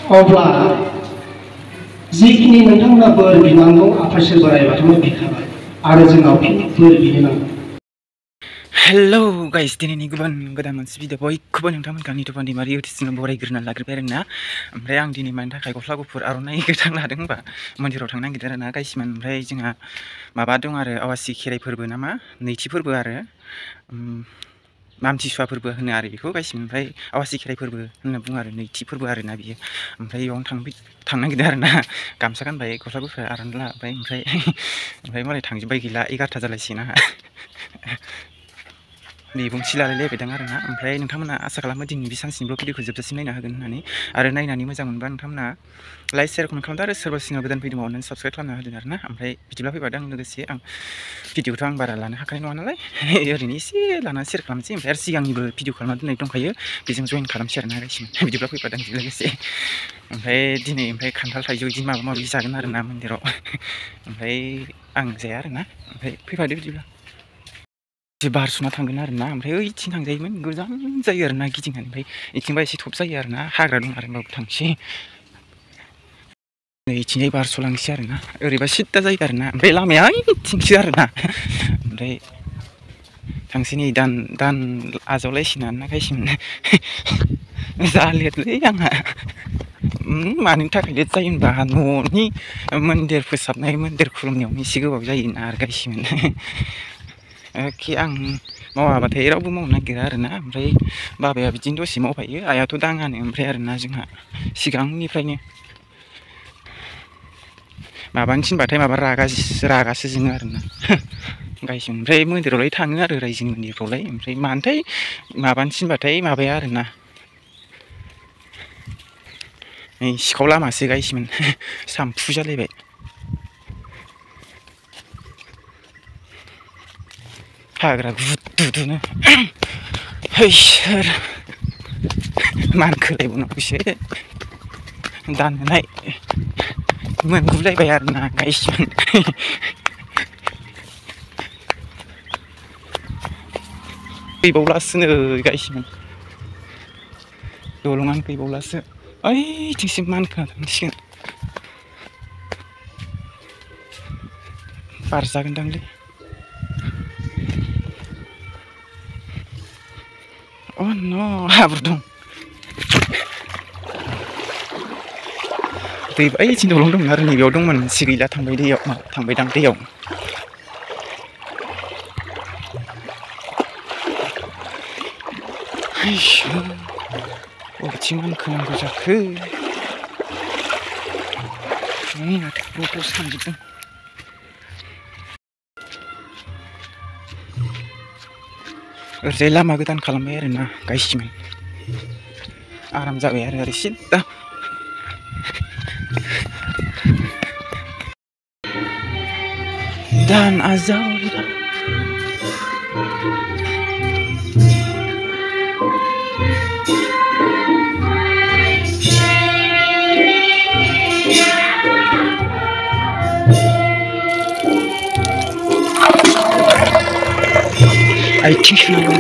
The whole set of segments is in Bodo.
अब्ला जिखिनि नोंथांमोना बोर बिनांगौ आफा इसोर बोराइ बाथौनो बिखाबाय आरो जोंनाव फिन बोर बिनो नांगौ। हेलौ गाइस, दिनैनि गोदान मोनसे भिडिअ बयखौबो नोंथांमोनखौ निथुपान दैमारि इउटिउबजों बरायग्रोना लाग्रोबाय आरोना। ओमफ्राय आं दिनै मानि थाखाय गस्ला गुफुर आर'नाइ गोथां लादों होनबा मन्दिराव थांनो नागिरदों आरोना गाइसमोन। ओमफ्राय जोंहा माबा दं आरो आवासि खेराइ फोरबो नामा, नैथि फोरबो आरो आमथिसुवा फोरबो होनो आरो बेखौ गाइसमोन। ओमफ्राय आवासि खेराइ फोरबो होनना बुङो आरो नैथि फोरबो आरोना बियो। ओमफ्राय बेयावनो थांनो नागिरदों आरोना। गामसा गानबाय, गस्ला गुफुर आर'नाइ लाबाय, ओमफ्राय मालाय थांजोब्बाय, गैला 11था जालायसिगोन आंहा। बिबुंथि लालायलायबायदां आरोना। ओमफ्राय नोंथांमोना आसा खालामो दिनै बे सानसेनिल' भिडिअखौ जोबजासिम नायनो हागोन होननानै, आरो नायनानै मोजां मोनबा नोंथांमोना लाइक शेयार कमेन्ट खालामदो, आरो सोरबा सिनाव गोदान फैदोंबा अननानै साबस्क्राइब खालामना होदों आरोना। ओमफ्राय बिदिब्ला फैबाय आं लोगोसे भिडिअखौथ' आं बारा लानो हाखानाय नङा नालाय, ओरैनो एसे लानानै शेयार खालामसै। ओमफ्राय आरो सिगांनिबो भिडिअ खालामना दोननाय दंखायो, बेजों जइन खालामसै आरोना गाइसमोन। बिदिब्ला फैबाय लोगोसे। ओमफ्राय खान्थाल थाइजौ बिदि माबा माबि जागोन आरोना मन्दिराव। ओमफ्राय आं जाया आरोना। ओमफ्राय फैफादो बिदिब्ला। बार सुना थांगोन आरोना। ओमफ्राय ओइथिं थांजायोमोन, गोजान जायो आरोना गिदिंनानै। ओमफ्राय इथिंबा एसे थब जायो आरोना, हाग्रा दं आरो होमबाबो थांसै। इथिंजाय बारस'लांसै आरोना, ओरैबा सिद्दा जायो आरोना। ओमफ्राय लामाया ओइथिंसो आरोना। ओमफ्राय थांसै नै दान आजावलायसिगोन आरोना गाइसमोन। जा लेटलै आंहा। मानि थाखाय लेट जायो होनबा न'नि मन्दिर फोसाबनाय, मन्दिर खुलुमनायावनो एसे गोबाव जायोना आरो गाइसमोन। एखे आं मावाबाथाय रावबो मावनो नागिरा आरोना। ओमफ्राय बाबाया बिदिनो दसे मावफायो, आइयाथ' दाङानो। ओमफ्राय आरोना जोंहा सिगांनिफ्रायनो माबानो थिनबाथाय रागासो जोङो आरोना गाइसमोन। ओमफ्राय मन्दिरावलाय थाङो आरो रायजोनि मन्दिरफ्रावलाय। ओमफ्राय मानोथाय माबानो थिनबाथाय माबाया आरोना। नै सिखाव लामासो गाइसमोन, सामफु जालायबाय। हाग्रा गुदुनो हैसोर मानखोलायबावनांगौसो, दानहोनाय मोनगुलायबाय आरोना गाइसमोन। गैबावलासो नै गाइसमोन, दलङानो गैबावलासो। ओइथिंसो मानखोना थांसिगोन। बारजागोनदांलै। अ न' हाब्रु दं। दै ओइथिं दलं दंमोन आरो नैबेयाव दंमोन, मोनसे गैला, थांबायदां दैयाव। बबेथिं मानखोनांगौ जाखो? माथो सानजोबदों। ओरैजाय लामा गोदान खालामबाय आरोना गाइसमोन, आराम जाबाय आरो ओरै सिद्दा। दान आजावग्रा आथिं सुनांगौ।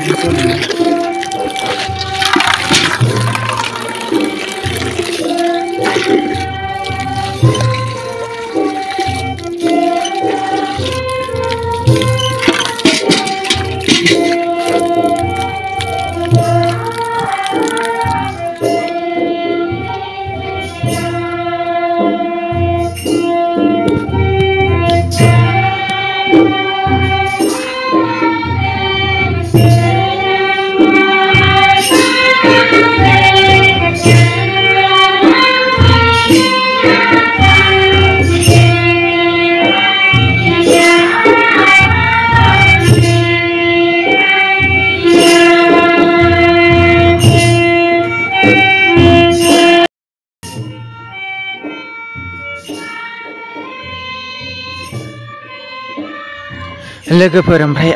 लोगोफोर, ओमफ्राय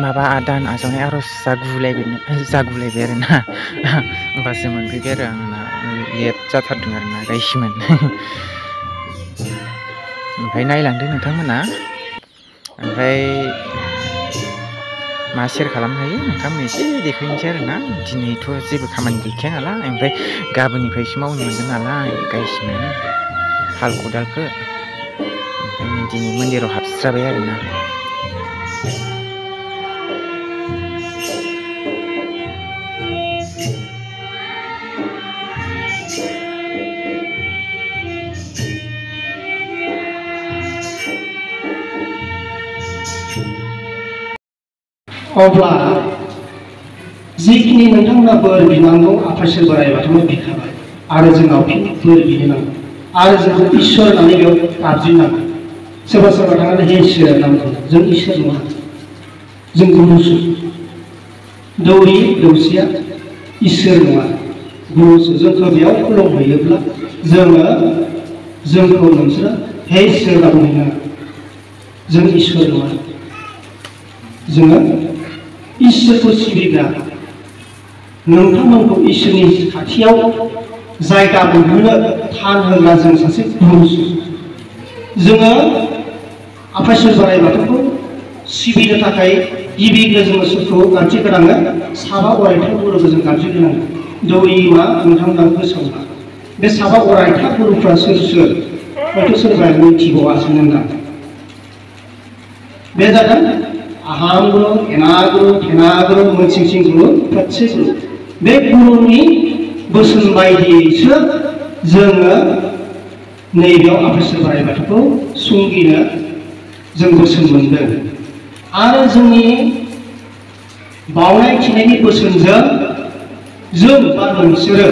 माबा दान आजावनाय आर'ज जागुलायबाय आरोना। होमबासो मोनफैबाय आरो आंना लेट जाथारदों आरोना गाइसमोन। ओमफ्राय नायलांदो नोंथांमोना। ओमफ्राय मा शेयार खालामनो हायो नोंथांमोन एसे देखायनोसै आरोना दिनैथ' जेबो खामानि गैखाया नालाय ओमफ्राय गाबोननिफ्रायसो मावनो मोनगोन नालाय गायसिमोन हाल खदालखौ ओंखायनो दिनै मन्दिराव हाबस्राबाय आरोना अब्ला जिखिनि नोंथांमोना बोर बिनांगौ आफा इसोर बोराइ बाथौनो बिखाबाय आरो जोंनाव फिन बोर बिनो नांगौ आरो जोंखौ इसोर होननानै बेयाव गाबज्रिनांगौ सोरबा सोरबा थांनानै हे इसोर होननांगौ जों इसोर नङा जों गुरुसो दौरि दौसिया इसोर नङा गुरुसो जोंखौ बेयाव खुलुमहैयोब्ला जोंखौ नोंसोरो हे इसोर होनना बुंहैनाङा जों इसोर नङा जोङो इसोरखौ सिबिग्रा नोंथांमोनखौ इसोरनि खाथियाव जायगा मोनहोनो थान होग्रा जों सासे गुरुसो जोङो आफा इसोर बोराइ बाथौखौ सिबिनो थाखाय गिबिग्रो जोङो सोरखौ गाबज्रिग्रोनाङो साबा अरायथा गुरुखौ जों गाबज्रिग्रोनांगोन दौरि मा नोंथांमोना गोसोआव ला बे साबा अरायथा गुरुफ्रा सोर सोर हयथ' सोरबा मिथिबावासो नोंदां बे जादों आहाम गुरु एनागुरु थेनागुरु मोनसिंसिं गुरु प्रत्येक गुरु बे गुरुनि बोसोन बायदियैसो जोङो नैबेयाव आफा इसोर बोराइ बाथौखौ संगिनो जों बोसोन मोनदों आरो जोंनि बावनाय थिनायनि बोसोनजों जों बा नोंसोरो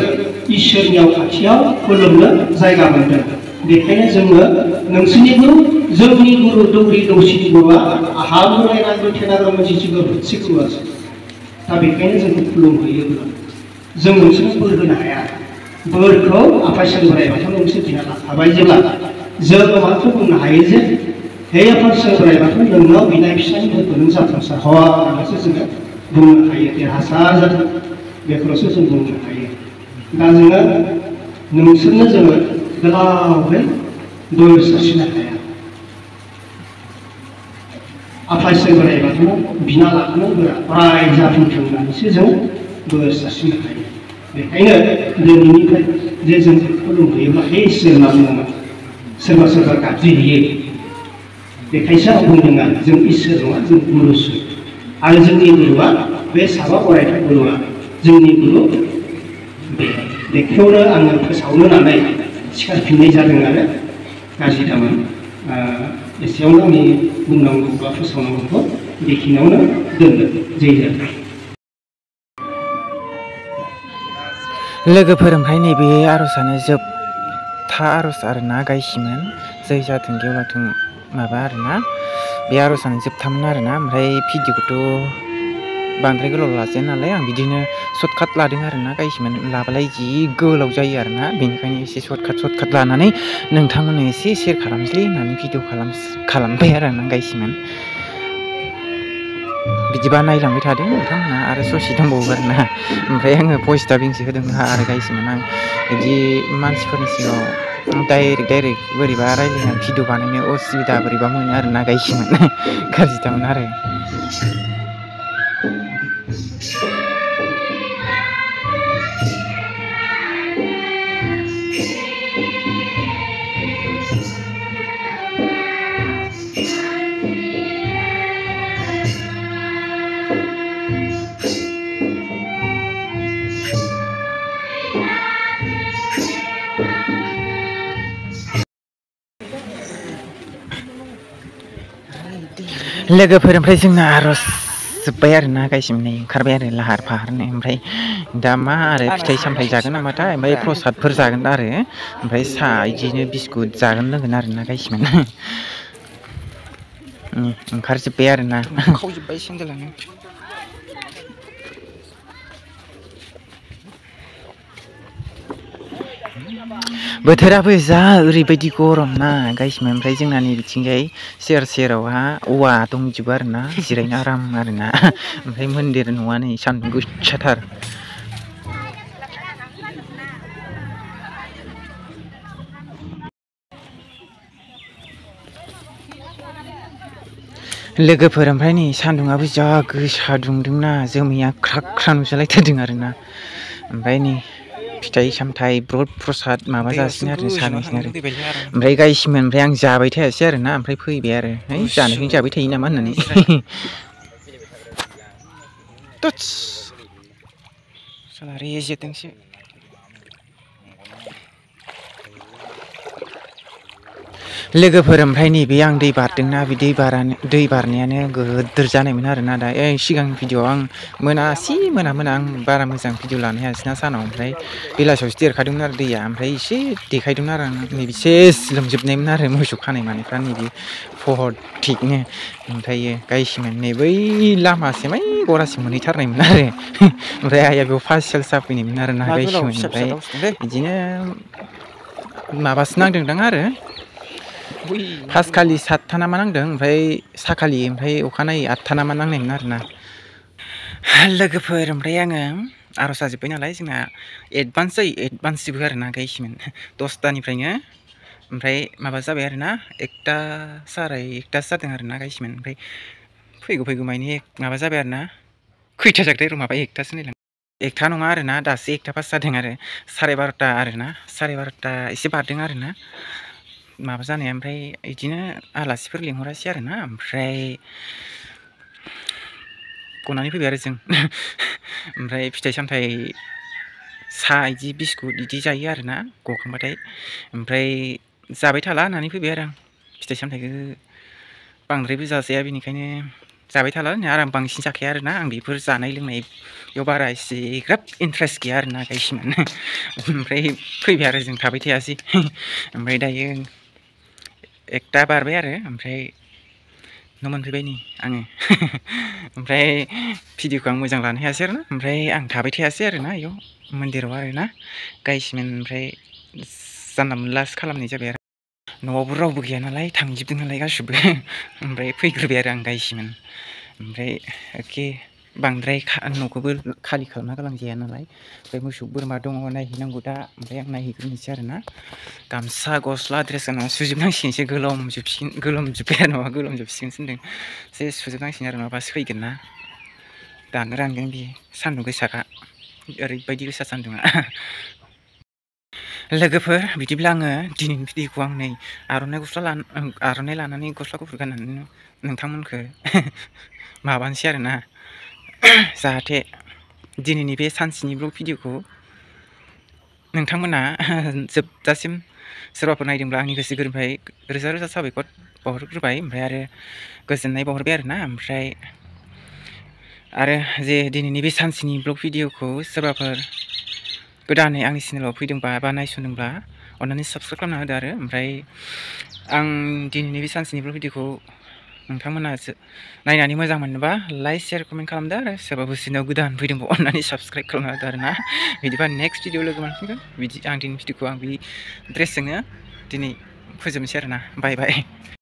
इसोरनियाव खाथियाव खुलुमनो जायगा मोनदों बेखायनो जोङो नोंसोरनि गुरु जोंनि गुरु दौरि दौसिनि गुरुआ आहाम गुरु एनागुरु थेनागुरु मोनसिंसिं गुरु प्रत्येक गुरुआसो दा बेखायनो जोंखौ खुलुमहैयोब्ला जों नोंसोरनो बोर होनो हाया बोरखौ आफा इसोर बोराइ बाथौनो नोंसोर बिना लाखाबाय जेब्ला जोङो माथ्र बुंनो हायो जे हे आफा इसोर बोराइ बाथौ नोंनाव बिनाय फिसानिफोरखौ नों जाफुंसार हर होननानैसो जोङो बुंनो हायो देरहासार जाथों बेखौल'सो जों बुंनो हायो दा जोङो नोंसोरनो जोङो गोलावै बोर सारस्रिनो हाया आफा इसोर बोराइ बाथौनाव बिना लाखानो बोरा अराय जाफुंथों होननानैसो जों बोर सारस्रिनो हायो बेखायनो दिनैनिफ्राय जे जों खुलुमहैयोब्ला हे इसोर होनना बुङोमोन सोरबा सोरबा गाबज्रिहैयो बेखायसो आं बुंदों आरो जों इसोर नङा जों गुरुसो आरो जोंनि गुरुआ बे साबा अरायथा गुरुआ जोंनि गुरु बेखौनो आङो फोसावनो होननानै सिखारफिननाय जादों आरो गाज्रि दामोन एसेयावनो आंनि बुंनांगौ बा फोसावनांगौखौ बेखिनियावनो दोनदों जै जाथों लोगोफोर ओमफ्राय नैबे आर'जआनो जोबथा आर'ज आरोना गायसिमोन जै जाथों गेवलाथों माबा आरोना बे आर'जआनो जोबथामोन आरोना ओमफ्राय भिडिअखौथ' बांद्राय गोलाव लाजाया नालाय आं बिदिनो सर्टकाट लादों आरोना गायसिमोन लाबालाय जि गोलाव जायो आरोना बेनिखायनो एसे सर्टकाट लानानै नोंथांमोननो एसे शेयार खालामसै होननानै भिडिअ खालामबाय आरोना गायसिमोन बिदिबा नायलांबाय थादों नोंथांमोनहा आरो ससे दंबावो आरोना ओमफ्राय आङो भइस डाबिंसो होदों आरो गायसिमोन आं बिदि मानसिफोरनि सिगाङाव डाइरेक्ट बोरैबा रायज्लायनानै भिडिअ बानायनो असुबिदा बोरैबा मोनो आरोना गायसिमोन गाज्रि दामोन आरो लोगोफोर ओमफ्राय जोंना आर'ज जोब्बाय आरोना गायसिमोन नै ओंखारबाय आरो लाहार फाहारनो ओमफ्राय दा मा आरो फिथाइ सामथाइ जागोन नामाथाय ओमफ्राय प्रसादफोर जागोन आरो ओमफ्राय साहा बिदिनो बिस्कुट जागोन लोंगोन आरोना गायसिमोन ओंखारजोब्बाय आरोना खावजोब्बाय सेन्देलानो बोथोराबो जा ओरैबायदि गरम ना गायसिमोन ओमफ्राय जोंना नै बिथिंजाय सेरावहा औवा दंजोबो आरोना जिरायनो आराम आरोना ओमफ्राय मन्दिर न'आ नै सान्दुं गोसाथार लोगोफोर ओमफ्राय नै सान्दुंआबो जा गोसा दुंदोंना जोमैया ख्रा ख्रा नुजालायथारदों आरोना ओमफ्राय नै फिथाइ सामथाइ ब्रद प्रसाद माबा जासिनो आरो सानैसिन आरो ओमफ्राय गायसिमोन ओमफ्राय आं जाबाय थायासै आरोना ओमफ्राय फैबाय आरो है जानायखौनो जाबाय थायो नामा होननानै टच साला रेजेदोंसो लोगोफोर ओमफ्राय नैबे आं दै बारदोंना बे दै बारनायानो गोदोर जानायमोन आरोना दा सिगां भिडिअ'आव आं मोनासि मोना आं बारा मोजां भिडिअ लानो हायासैना सानाव ओमफ्राय बेलासियावसो देरखादोंमोन आरो दैया ओमफ्राय एसे देखायदोंमोन आरो आं नैबे सेस लोमजोबनायमोन आरो मोसौ खानाय मानायफ्रा नैबे फहरथिगनो ओमफ्रायो गायसिमोन नै बै लामासिम ओइ गरासिम मोनहैथारनायमोन आरो ओमफ्राय आइया बेयाव पार्सेल साफैनायमोन आरोना गायसिमोन ओमफ्राय बिदिनो माबासो नांदोंदां आरो फार्स्ट खालि 7था नामा नांदों ओमफ्राय साखालि ओमफ्राय अखानायै 8था नामा नांनायमोन आरोना लोगोफोर ओमफ्राय आङो आर'ज जाजोब्बाय नालाय जोंना एडभान्स जायो एडभान्स जोबो आरोना गायसिमोन 10थानिफ्रायनो ओमफ्राय माबा जाबाय आरोना 1ता साराय 1तासो जादों आरोना गायसिमोन ओमफ्राय फैगौ मानि माबा जाबाय आरोना खैथा जाखोथाय र' माबा 1तासो नायलां 1था नङा आरोना दासो 1ता पास जादों आरो 12:30 आरोना 12:30 एसे बारदों आरोना माबा जानाया ओमफ्राय बिदिनो आलासिफोर लिंहरासै आरोना ओमफ्राय गनानै फैबाय आरो जों ओमफ्राय फिथाइ सामथाइ सा बिदि बिस्कुट बिदि जायो आरोना गखांबाथाय ओमफ्राय जाबाय थाला होननानै फैबाय आरो आं फिथाइ सामथाइखौ बांद्रायबो जाजाया बेनिखायनो जाबाय थाला आरो आं बांसिन जाखाया आरोना आं बेफोर जानाय लोंनायाव बारा एसेग्राब इन्ट्रेस्ट गैया आरोना गायसिमोन ओमफ्राय फैबाय आरो जों थाबाय थायासै ओमफ्राय दायो 1ता बारबाय आरो ओमफ्राय न' मोनफैबाय नै आङो ओमफ्राय भिडिअखौ आं मोजां लानो हायासै आरोना ओमफ्राय आं थाबाय थायासै आरोना बेयाव मन्दिराव आरोना गायसिमोन ओमफ्राय जानला मोनलासो खालामनाय जाबाय आरो न'आवबो रावबो गैया नालाय थांजोबदों नालाय गासिबो ओमफ्राय फैग्रोबाय आरो आं गायसिमोन ओमफ्राय एखे बांद्राय न'खौबो खालि खालामना गालांजाया नालाय ओमफ्राय मोसौ बोरमा दङ नायहैनांगौ दा ओमफ्राय आं नायहैग्रोनोसै आरोना गामसा गस्ला ड्रेस गानना सुजोबनांसिगोनसो गोलोमजोब्बाय आरो नङाबा गोलोमजोबसिगोनसो होनदों एसे सुजोबनांसिगोन आरो नङाबासो फैगोन ना दानो रानगोन बियो सान्दुं गोसाखा ओरैबायदि गोसा सान्दुङा लोगोफोर बिदिब्ला आङो दिनैनि भिडिअखौ आं नै आर'नाइ लानानै गस्ला गुफुर गाननानै नोंथांमोनखौ माबानोसै आरोना जाहाथे दिनैनि बे सानसेनि ब्लग भिडिअखौ नोंथांमोना जोबजासिम सोरबाफोर नायदोंब्ला आंनि गोसो गोरबोनिफ्राय रोजा रोजा साबायखर बावहरग्रोबाय ओमफ्राय आरो गोजोननाय बावहरबाय आरोना ओमफ्राय आरो जे दिनैनि बे सानसेनि ब्लग भिडिअखौ सोरबाफोर गोदानै आंनि चेनेलाव फैदोंबा बा नायसनदोंब्ला अन्नानै साबस्क्राइब खालामना होदो आरो ओमफ्राय आं दिनैनि बे सानसेनि ब्लग भिडिअखौ नोंथांमोना नायनानै मोजां मोनोबा लाइक शेयार कमेन्ट खालामदो आरो सोरबा बोसोरनाव गोदान फैदोंबा अन्नानै साबस्क्राइब खालामना होदो आरोना बिदिबा नेक्स्ट भिडिअ लोगो मोनफिनगोन बिदि आं दिनैनि भिडिअखौ आं बे ड्रेसजोंनो दिनै फोजोबनोसै आरोना बाय